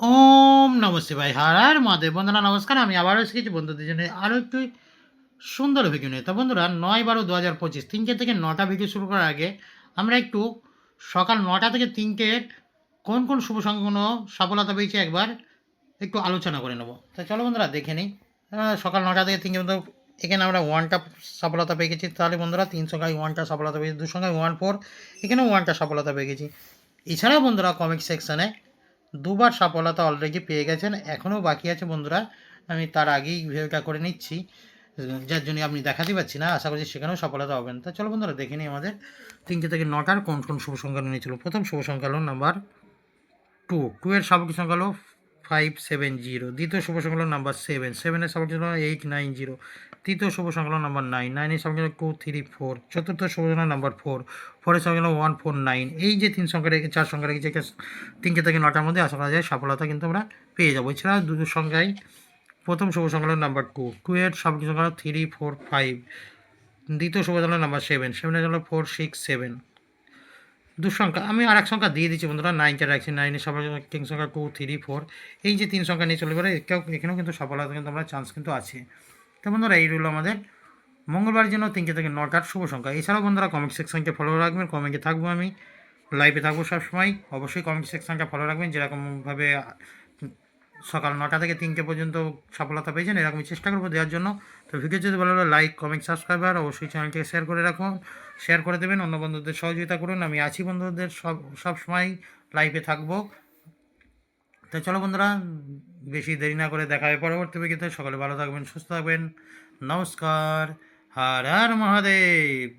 ওম নমঃ শিবায়। হর হর মহাদেব। বন্ধুরা নমস্কার। আমি আবারও এসে গেছি বন্ধুদের জন্য আরও একটি সুন্দর ভিডিও নিয়ে। তো বন্ধুরা ৯/১২/২০২৫ ৩টে থেকে ৯টা ভিডিও শুরু করার আগে আমরা একটু সকাল ৯টা থেকে ৩টের কোন শুভ সংখ্যাগুলো সফলতা পেয়েছে একবার একটু আলোচনা করে নেব। তো চলো বন্ধুরা দেখে নিই। সকাল ৯টা থেকে ৩টে পর্যন্ত এখানে আমরা 1টা সফলতা পেয়ে গেছি। তাহলে বন্ধুরা ৩ সংখ্যায় 1টা সফলতা পেয়েছি, ২ সংখ্যায় 1 4 এখানেও 1টা সফলতা পেয়ে গেছি। এছাড়াও বন্ধুরা কমেন্ট সেকশানে দুবার সফলতা অলরেডি পেয়ে গেছেন, এখনও বাকি আছে বন্ধুরা। আমি তার আগেই ভিডিওটা করে নিচ্ছি, যার জন্য আপনি দেখাতে পাচ্ছি না। আশা করছি সেখানেও সফলতা হবেন। তা চলো বন্ধুরা দেখে নিই আমাদের ৩টে থেকে ৯টার কোন শুভ সংখ্যা নিয়েছিল। প্রথম শুভ সংখ্যা হলো নাম্বার 2, 2 এর সাবেকি সংখ্যা হলো 570। দ্বিতীয় শুভ সংখ্যা হলো নাম্বার 7, 7 এর সাবেকি সংখ্যা হলো 890। তৃতীয় শুভ সংখ্যা হলো নাম্বার 9, 9 এর সাবেকি সংখ্যা 234। চতুর্থ শুভ সংখ্যা নাম্বার 4, 4 এর সংখ্যা হলো 149। এই যে 3 সংখ্যা রেখে 4 সংখ্যা রেখেছি, 3টে থেকে 9টার মধ্যে আশা করা যায় সফলতা কিন্তু আমরা পেয়ে যাবো। এছাড়া দুটো সংখ্যায় প্রথম শুভ সংখ্যা হলো নাম্বার 2, 2 এর সাবেকি সংখ্যা হলো 3 4 5। দ্বিতীয় শুভ সংখ্যা হলো নাম্বার 7, 7 এর হলো 4 6 7। দুঃসংখ্যা আমি আর এক সংখ্যা দিয়ে দিচ্ছি বন্ধুরা, 9টা রাখছি। 9 এর সাবেকি সংখ্যা 2 3 4। এই যে 3 সংখ্যা নিয়ে চলে এবারে এখানেও কিন্তু সফলতা কিন্তু আমরা চান্স কিন্তু আছে। তো বন্ধুরা এই রইল আমাদের মঙ্গলবারের জন্য 3টে থেকে 9টার শুভ সংখ্যা। এছাড়াও বন্ধুরা কমেন্ট সেকশনকে ফলো রাখবেন, কমেন্টে থাকবো, আমি লাইভে থাকবো সবসময়। অবশ্যই কমেন্ট সেকশনটা ফলো রাখবেন। যেরকমভাবে সকাল 9টা থেকে 3টে পর্যন্ত সফলতা পেয়েছেন, এরকমই চেষ্টা করবো দেওয়ার জন্য। তো ভিডিও যদি ভালো লাগে লাইক কমেন্ট সাবস্ক্রাইব আর অবশ্যই চ্যানেলটিকে শেয়ার করে রাখুন, শেয়ার করে দেবেন, অন্য বন্ধুদের সহযোগিতা করুন। আমি আছি বন্ধুদের সব সময় লাইভে থাকবো। তো চলো বন্ধুরা বেশি দেরি না করে দেখা হয় পরবর্তী ভিডিওতে। সকলে ভালো থাকবেন, সুস্থ থাকবেন। নমস্কার। হর হর মহাদেব।